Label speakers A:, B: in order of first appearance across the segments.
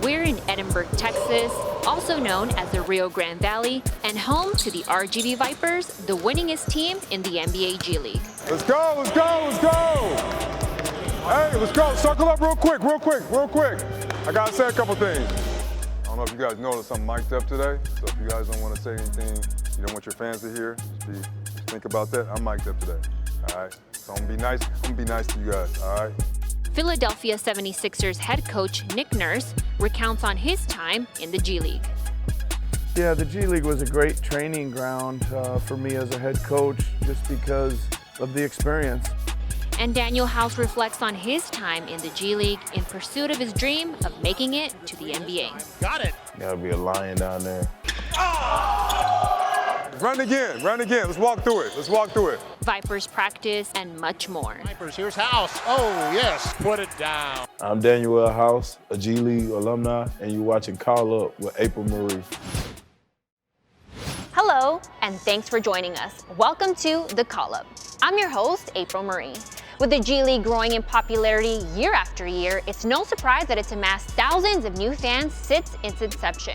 A: We're in Edinburgh, Texas, also known as the Rio Grande Valley, and home to the RGV Vipers, the winningest team in the NBA G League.
B: Let's go, let's go, let's go! Hey, let's go, circle up real quick. I gotta say a couple things. I don't know if you guys noticed I'm mic'd up today, so if you guys don't want to say anything, you don't want your fans to hear, just think about that. I'm mic'd up today, all right? So I'm gonna be nice to you guys, all right?
A: Philadelphia 76ers head coach Nick Nurse recounts on his time in the G League.
C: Yeah, the G League was a great training ground for me as a head coach just because of the experience.
A: And Danuel House reflects on his time in the G League in pursuit of his dream of making it to the NBA.
D: Got it.
C: Gotta be a lion down there.
B: Run again, let's walk through it.
A: Vipers practice and much more.
D: Vipers, here's House. Oh, yes, put it down.
C: I'm Danuel House, a G League alumni, and you're watching Call Up with April Marie.
A: Hello, and thanks for joining us. Welcome to The Call Up. I'm your host, April Marie. With the G League growing in popularity year after year, it's no surprise that it's amassed thousands of new fans since its inception.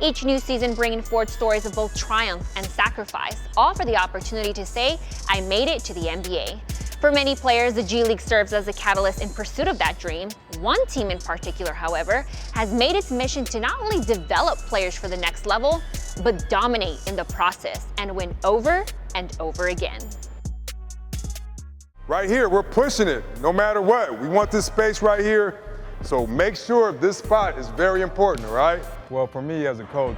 A: Each new season bringing forth stories of both triumph and sacrifice, all for the opportunity to say, I made it to the NBA. For many players, the G League serves as a catalyst in pursuit of that dream. One team in particular, however, has made its mission to not only develop players for the next level, but dominate in the process and win over and over again.
B: Right here, we're pushing it, no matter what. We want this space right here, so make sure this spot is very important, all right? Well, for me as a coach,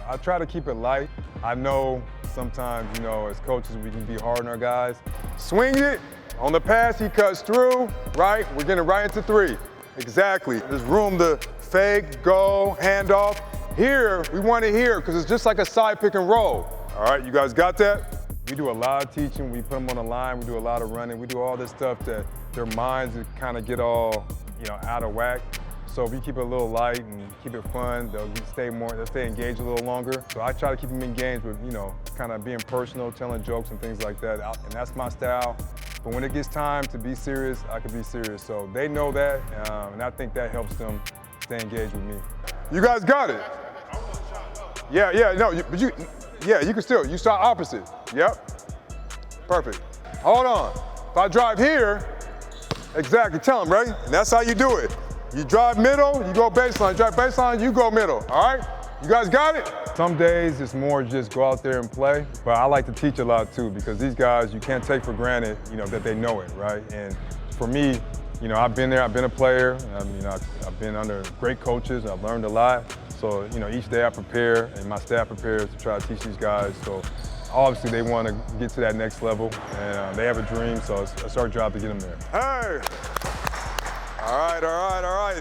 B: I try to keep it light. I know sometimes, as coaches, we can be hard on our guys. Swing it, on the pass, he cuts through, right? We're getting right into three. Exactly. There's room to fake, go, hand off. Here, we want to hear, because it's just like a side pick and roll. All right, you guys got that? We do a lot of teaching. We put them on the line. We do a lot of running. We do all this stuff that their minds kind of get all, out of whack. So if we keep it a little light and keep it fun, they'll stay engaged a little longer. So I try to keep them engaged with, kind of being personal, telling jokes and things like that. And that's my style. But when it gets time to be serious, I can be serious. So they know that, and I think that helps them stay engaged with me. You guys got it. Yeah, you can still. You shot opposite. Yep. Perfect. Hold on. If I drive here, exactly, tell them, right? And that's how you do it. You drive middle, you go baseline. Drive baseline, you go middle. All right? You guys got it? Some days it's more just go out there and play, but I like to teach a lot too because these guys, you can't take for granted, that they know it, right? And for me, I've been there, I've been a player, I've been under great coaches, I've learned a lot. So, each day I prepare and my staff prepares to try to teach these guys. So obviously they want to get to that next level and they have a dream, so it's our job to get them there. Hey! All right.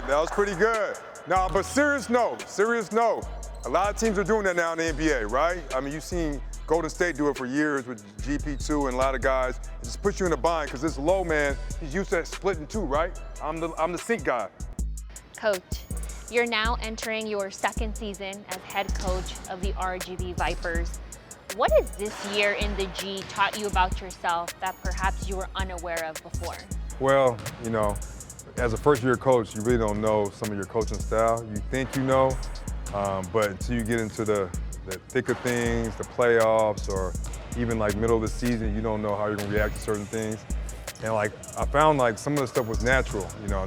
B: That was pretty good. Now, but serious note. A lot of teams are doing that now in the NBA, right? I mean, you've seen Golden State do it for years with GP2 and a lot of guys. It just puts you in a bind because this low man, he's used to splitting two, right? I'm the sink guy.
A: Coach, you're now entering your second season as head coach of the RGV Vipers. What has this year in the G taught you about yourself that perhaps you were unaware of before?
B: Well, as a first-year coach, you really don't know some of your coaching style. You think you know, but until you get into the thick of things, the playoffs, or even like middle of the season, you don't know how you're gonna react to certain things. And I found some of the stuff was natural,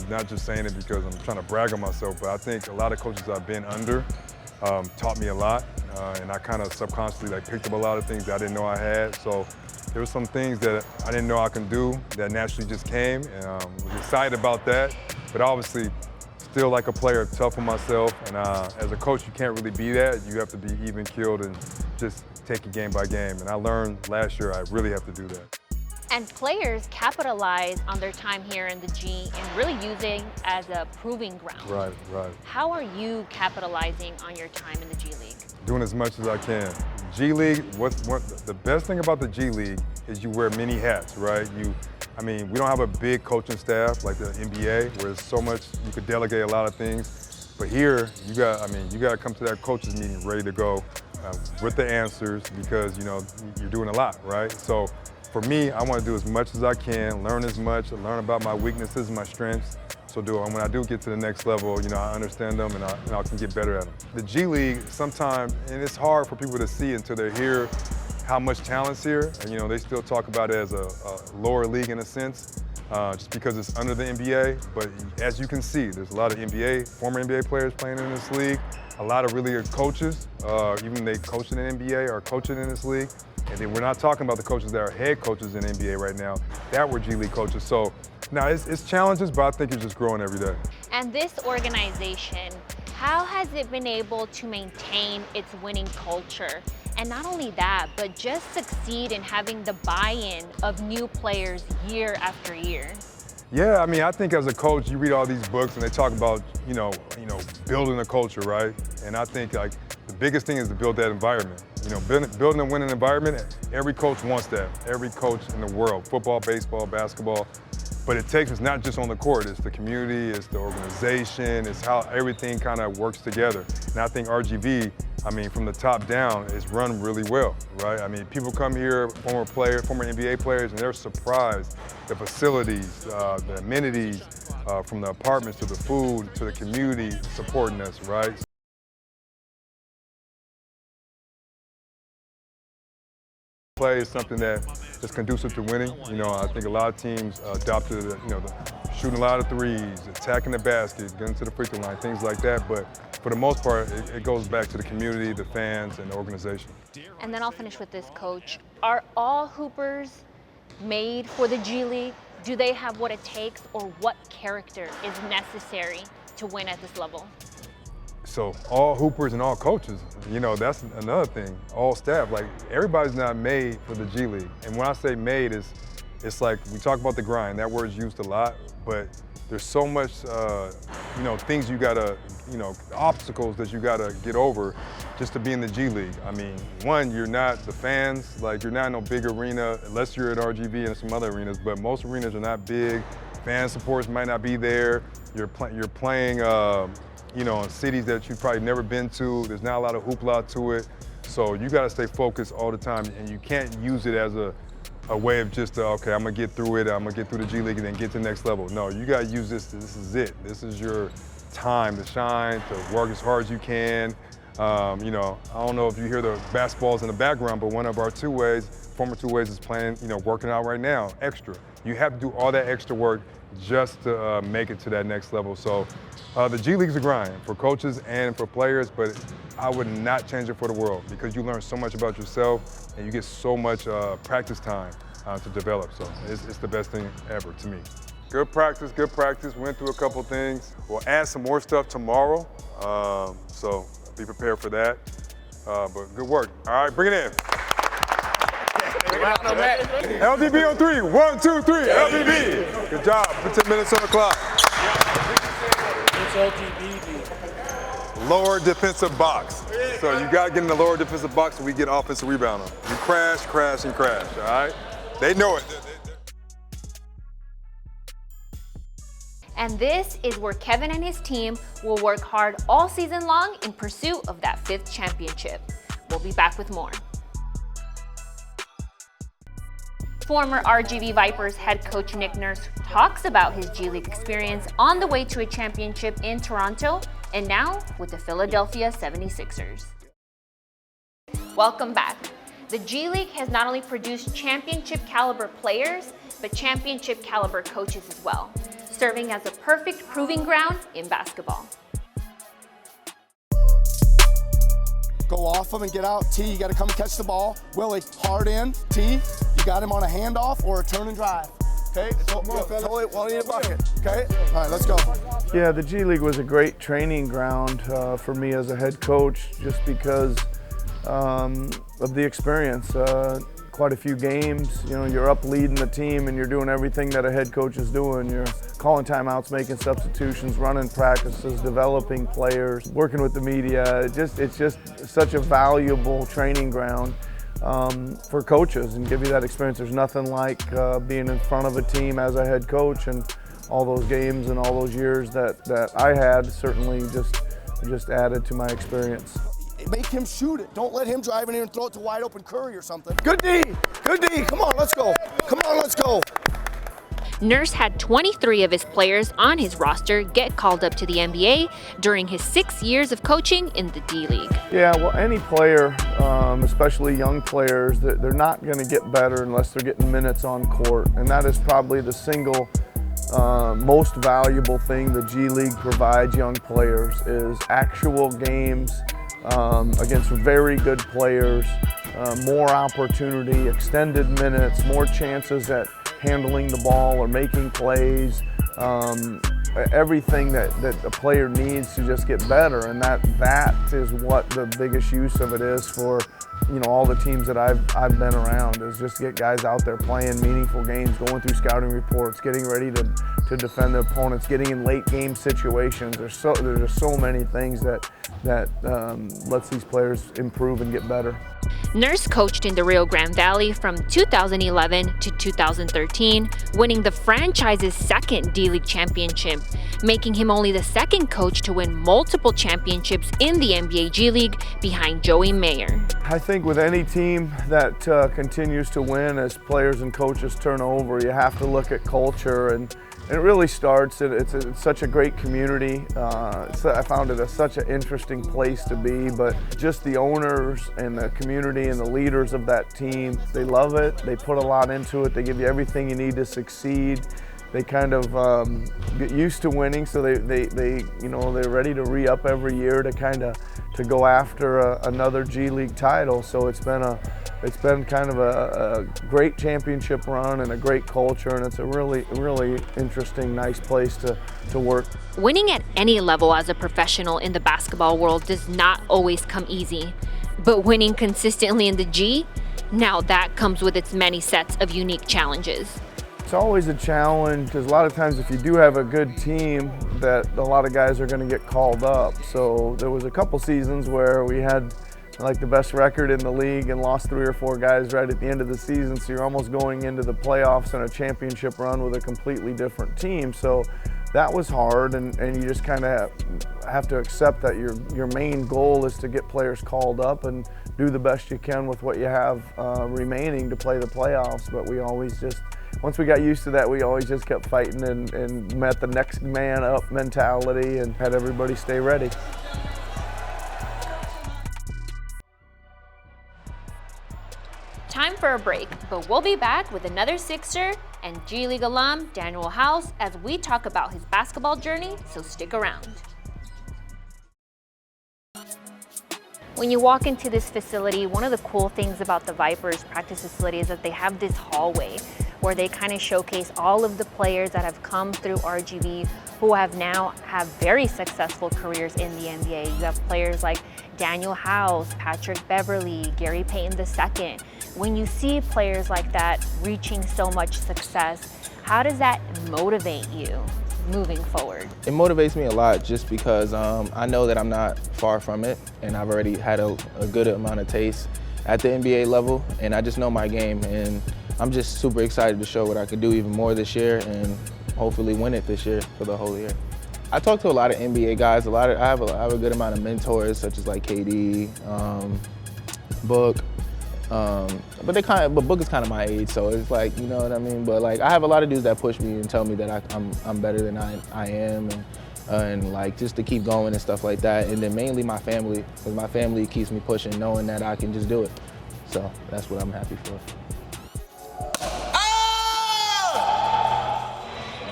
B: not just saying it because I'm trying to brag on myself, but I think a lot of coaches I've been under taught me a lot, and I kind of subconsciously picked up a lot of things that I didn't know I had. So there were some things that I didn't know I can do that naturally just came, and was excited about that, but obviously still like a player, tough on myself, and as a coach you can't really be that. You have to be even-keeled and just take it game by game, and I learned last year I really have to do that.
A: And players capitalize on their time here in the G and really using as a proving ground.
B: Right.
A: How are you capitalizing on your time in the G League?
B: Doing as much as I can. G League, the best thing about the G League is you wear many hats, right? We don't have a big coaching staff like the NBA where there's so much, you could delegate a lot of things. But here, you got to come to that coaches meeting ready to go with the answers because, you're doing a lot, right? So for me, I want to do as much as I can, learn as much, learn about my weaknesses and my strengths, So when I do get to the next level, I understand them and I can get better at them. The G League sometimes, and it's hard for people to see until they're here, how much talent's here. And they still talk about it as a lower league in a sense, just because it's under the NBA. But as you can see, there's a lot of former NBA players playing in this league, a lot of really good coaches, even they coaching in the NBA are coaching in this league. And then we're not talking about the coaches that are head coaches in the NBA right now, that were G League coaches. So now it's challenges, but I think it's just growing every day.
A: And this organization, how has it been able to maintain its winning culture? And not only that, but just succeed in having the buy-in of new players year after year.
B: Yeah, I think as a coach, you read all these books and they talk about, building a culture, right? And I think the biggest thing is to build that environment. Building a winning environment, every coach wants that. Every coach in the world, football, baseball, basketball. But it's not just on the court, it's the community, it's the organization, it's how everything kind of works together. And I think RGV, from the top down, it's run really well, right? People come here, former NBA players, and they're surprised. The facilities, the amenities, from the apartments to the food to the community supporting us, right? Play is something that is conducive to winning. I think a lot of teams adopted, shooting a lot of threes, attacking the basket, getting to the free throw line, things like that. But for the most part, it goes back to the community, the fans, and the organization.
A: And then I'll finish with this, Coach. Are all hoopers made for the G League? Do they have what it takes, or what character is necessary to win at this level?
B: So all hoopers and all coaches, that's another thing. All staff, everybody's not made for the G League. And when I say made, it's like we talk about the grind. That word's used a lot, but there's so much, things you gotta, obstacles that you gotta get over just to be in the G League. One, you're not the fans, you're not in no big arena, unless you're at RGV and some other arenas, but most arenas are not big. Fan supports might not be there. You're playing, in cities that you've probably never been to. There's not a lot of hoopla to it. So you gotta stay focused all the time, and you can't use it as a way of just, okay, I'm gonna get through it, I'm gonna get through the G League and then get to the next level. No, you gotta use this is it. This is your time to shine, to work as hard as you can. I don't know if you hear the basketballs in the background, but one of our former two-ways is playing, working out right now, extra. You have to do all that extra work just to make it to that next level. So the G League's a grind for coaches and for players, but I would not change it for the world because you learn so much about yourself and you get so much practice time to develop. So it's the best thing ever to me. Good practice, good practice. Went through a couple things. We'll add some more stuff tomorrow, so be prepared for that. But good work. All right, bring it in. LDB on three. 1, 2, 3. LDB. Good job. Put 10 minutes on the clock. Lower defensive box. So you got to get in the lower defensive box so we get offensive rebound on. You crash, crash, and crash, all right? They know it.
A: And this is where Kevin and his team will work hard all season long in pursuit of that 5th championship. We'll be back with more. Former RGV Vipers head coach Nick Nurse talks about his G League experience on the way to a championship in Toronto and now with the Philadelphia 76ers. Welcome back. The G League has not only produced championship caliber players, but championship caliber coaches as well, serving as a perfect proving ground in basketball.
E: Go off him and get out. T, you got to come and catch the ball. Willie, hard in. T, you got him on a handoff or a turn and drive. Okay, we'll need a bucket. Okay, all right, let's go.
C: Yeah, the G League was a great training ground for me as a head coach, just because of the experience. Quite a few games, you're up leading the team and you're doing everything that a head coach is doing. You're calling timeouts, making substitutions, running practices, developing players, working with the media. It's just such a valuable training ground for coaches and give you that experience. There's nothing like being in front of a team as a head coach, and all those games and all those years that I had certainly just added to my experience.
E: Make him shoot it. Don't let him drive in here and throw it to wide open Curry or something. Good D, come on, let's go. Come on, let's go.
A: Nurse had 23 of his players on his roster get called up to the NBA during his 6 years of coaching in the D-League.
C: Yeah, well, any player, especially young players, they're not going to get better unless they're getting minutes on court, and that is probably the single most valuable thing the G League provides young players is actual games against very good players, more opportunity, extended minutes, more chances at handling the ball or making plays, everything that a player needs to just get better, and that is what the biggest use of it is for all the teams that I've been around, is just get guys out there playing meaningful games, going through scouting reports, getting ready to defend their opponents, getting in late game situations. There's just so many things that lets these players improve and get better.
A: Nurse coached in the Rio Grande Valley from 2011 to 2013, winning the franchise's second D-League championship, making him only the second coach to win multiple championships in the NBA G League behind Joey Mayer.
C: I think with any team that continues to win, as players and coaches turn over, you have to look at culture, and it really starts. It's such a great community. I found it such an interesting place to be, but just the owners and the community and the leaders of that team, they love it. They put a lot into it. They give you everything you need to succeed. They kind of get used to winning, so they're ready to re-up every year to go after another G League title. So it's been kind of a great championship run and a great culture, and it's a really interesting, nice place to work.
A: Winning at any level as a professional in the basketball world does not always come easy, but winning consistently in the G, now that comes with its many sets of unique challenges.
C: It's always a challenge, because a lot of times if you do have a good team, that a lot of guys are going to get called up. So there was a couple seasons where we had like the best record in the league and lost 3 or 4 guys right at the end of the season, so you're almost going into the playoffs and a championship run with a completely different team. So that was hard, and you just kind of have to accept that your main goal is to get players called up and do the best you can with what you have remaining to play the playoffs. But we always just, once we got used to that, we always just kept fighting and met the next man up mentality and had everybody stay ready.
A: Time for a break, but we'll be back with another Sixer and G League alum Danuel House as we talk about his basketball journey, so stick around. When you walk into this facility, one of the cool things about the Vipers practice facility is that they have this hallway where they kind of showcase all of the players that have come through RGV who have very successful careers in the NBA. You have players like Danuel House, Patrick Beverly, Gary Payton II. When you see players like that reaching so much success, how does that motivate you moving forward?
F: It motivates me a lot, just because I know that I'm not far from it, and I've already had a good amount of taste at the NBA level, and I just know my game, and I'm just super excited to show what I could do even more this year and hopefully win it this year for the whole year. I talk to a lot of NBA guys. I have a good amount of mentors, such as like KD, Book. But Book is kind of my age, so it's like, you know what I mean? But like, I have a lot of dudes that push me and tell me that I'm better than I am, and like just to keep going and stuff like that. And then mainly my family, because my family keeps me pushing, knowing that I can just do it. So that's what I'm happy for.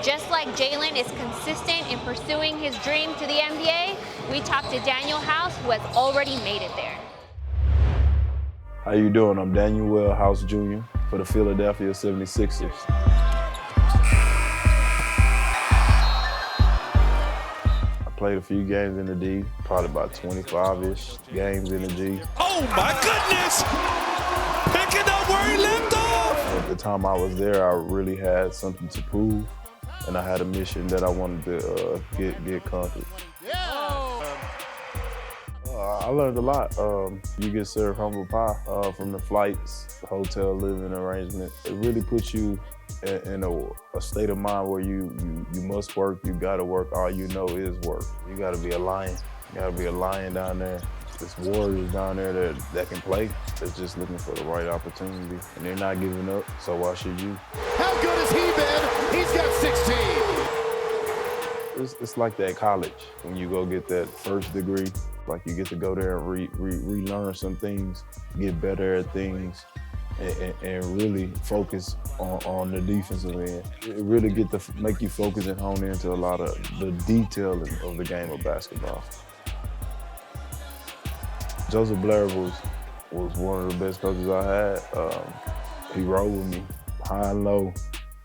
A: Just like Jalen is consistent in pursuing his dream to the NBA, we talked to Danuel House, who has already made it there.
G: How you doing? I'm Danuel House Jr. for the Philadelphia 76ers. I played a few games in the D, probably about 25-ish games in the G.
H: Oh my goodness! Picking up where he left off!
G: At the time I was there, I really had something to prove, and I had a mission that I wanted to get conquered. I learned a lot. You get served humble pie from the flights, the hotel living arrangement. It really puts you in a state of mind where you must work, you gotta work, all you know is work. You gotta be a lion. You gotta be a lion down there. There's warriors down there that can play. They're just looking for the right opportunity, and they're not giving up, so why should you?
D: How good has he been? He's got 16.
G: It's like that college when you go get that first degree. Like you get to go there and relearn some things, get better at things, and really focus on the defensive end. It really get to make you focus and hone into a lot of the detail of the game of basketball. Joseph Blair was one of the best coaches I had. He rode with me high and low,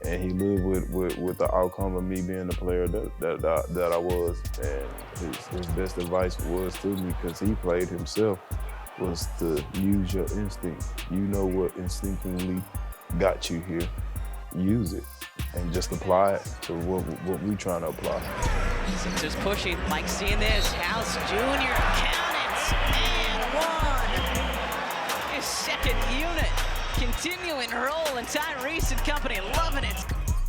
G: and he lived with the outcome of me being the player that I was. And his best advice was to me, because he played himself, was to use your instinct. You know what instinctively got you here. Use it and just apply it to what we're trying to apply.
I: Sixers pushing. Mike seeing this. House Jr. Count it. And one. His second unit. Continuing roll, and Tyrese and company loving it.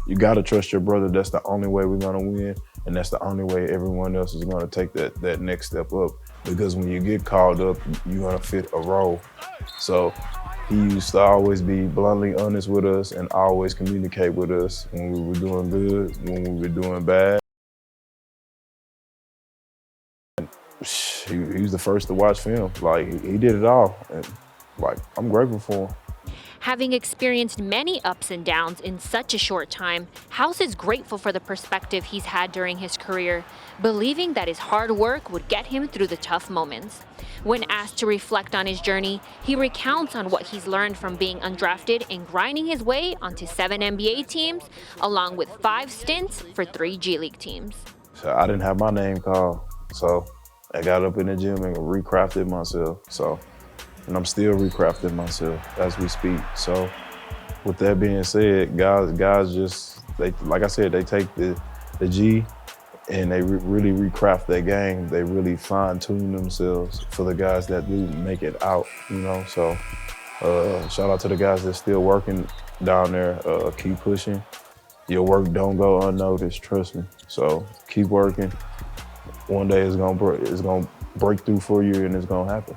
G: You gotta trust your brother. That's the only way we're gonna win, and that's the only way everyone else is gonna take that next step up. Because when you get called up, you're gonna fit a role. So he used to always be bluntly honest with us and always communicate with us when we were doing good, when we were doing bad. He was the first to watch film. Like, he did it all, and like, I'm grateful for him.
A: Having experienced many ups and downs in such a short time, House is grateful for the perspective he's had during his career, believing that his hard work would get him through the tough moments. When asked to reflect on his journey, he recounts on what he's learned from being undrafted and grinding his way onto 7 NBA teams, along with 5 stints for 3 G League teams.
G: So I didn't have my name called, so I got up in the gym and recrafted myself. And I'm still recrafting myself as we speak. So with that being said, guys just, like I said, they take the G and they really recraft their game. They really fine tune themselves for the guys that do make it out, you know? So shout out to the guys that's still working down there. Keep pushing. Your work don't go unnoticed, trust me. So keep working. One day it's gonna break through for you, and it's gonna happen.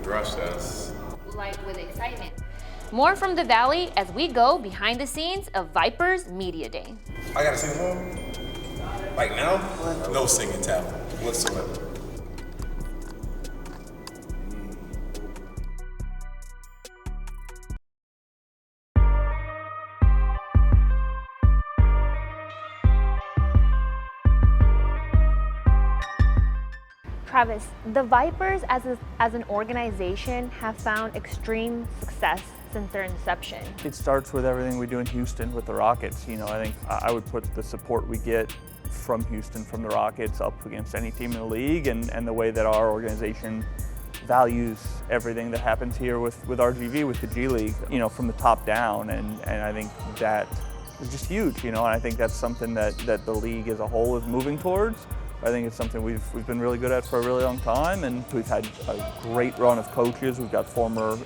J: Gracias.
A: Like with excitement. More from the Valley as we go behind the scenes of Vipers Media Day.
J: I gotta sing a song? Like now? No singing talent whatsoever.
A: Travis, the Vipers as an organization have found extreme success since their inception.
K: It starts with everything we do in Houston with the Rockets. You know, I think I would put the support we get from Houston, from the Rockets, up against any team in the league, and the way that our organization values everything that happens here with RGV, with the G League, you know, from the top down, and I think that is just huge, you know, and I think that's something that the league as a whole is moving towards. I think it's something we've been really good at for a really long time, and we've had a great run of coaches. We've got former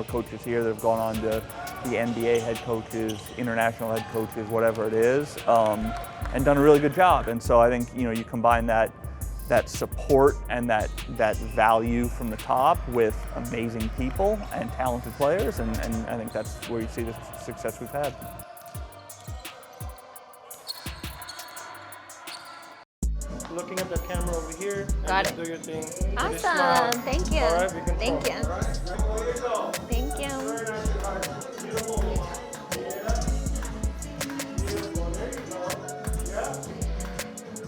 K: coaches here that have gone on to the NBA head coaches, international head coaches, whatever it is, and done a really good job. And so I think, you know, you combine that support and that value from the top with amazing people and talented players, and I think that's where you see the success we've had.
L: Looking at the camera over here.
A: Got it.
L: Do your thing.
A: Awesome. Thank you.
L: All right, we can
A: Thank you. Thank you.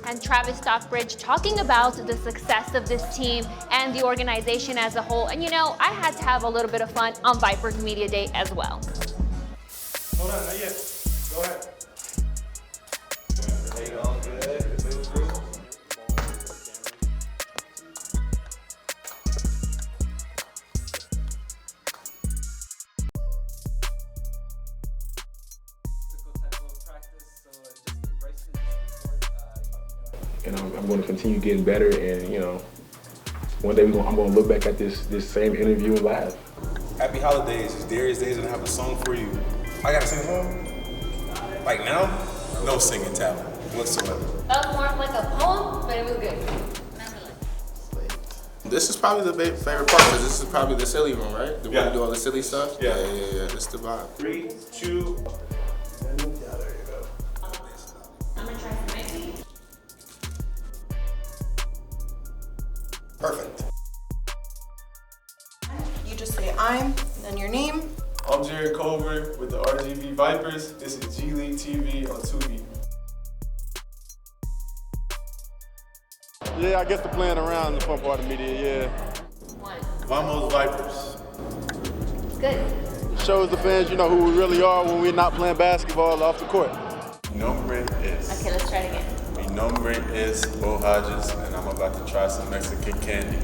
A: And Travis Stockbridge talking about the success of this team and the organization as a whole. And you know, I had to have a little bit of fun on Vipers Media Day as well.
L: Hold on, not yet. Go ahead.
M: And I'm going to continue getting better, and you know, one day I'm going to look back at this same interview and laugh.
J: Happy holidays. It's Darius Days, and I have a song for you. I gotta sing a song? Like now? No singing talent whatsoever.
A: That was more like a poem, but it was good.
N: This is probably the favorite part because this is probably the silly room, right? The way we do all the silly stuff?
J: Yeah.
N: Yeah. This is the vibe.
J: 3, 2.
L: There you go.
A: I'm gonna try some Mexican.
N: Perfect.
O: You just say I'm, then your name.
P: I'm Jared Colbert with the RGV Vipers. This is G League TV on Tubi.
Q: Yeah, I guess the playing around in the fun part of media, yeah.
J: Vamos Vipers.
A: Good.
Q: Shows the fans, you know, who we really are when we're not playing basketball off the court.
J: Mi nombre es.
A: Okay, let's try it again.
J: Mi nombre es Bo Hodges, and I'm about to try some Mexican candy.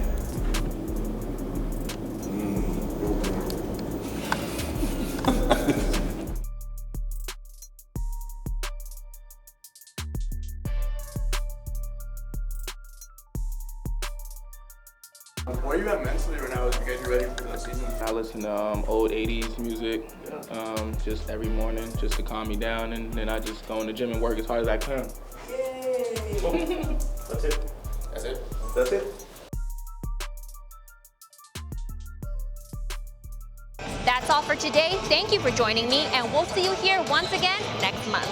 P: Where are you at mentally right now as you get ready for the season?
F: I listen to old 80s music just every morning just to calm me down, and then I just go in the gym and work as hard as I can.
L: Yay! That's it.
N: That's it?
L: That's it.
A: That's all for today. Thank you for joining me, and we'll see you here once again next month.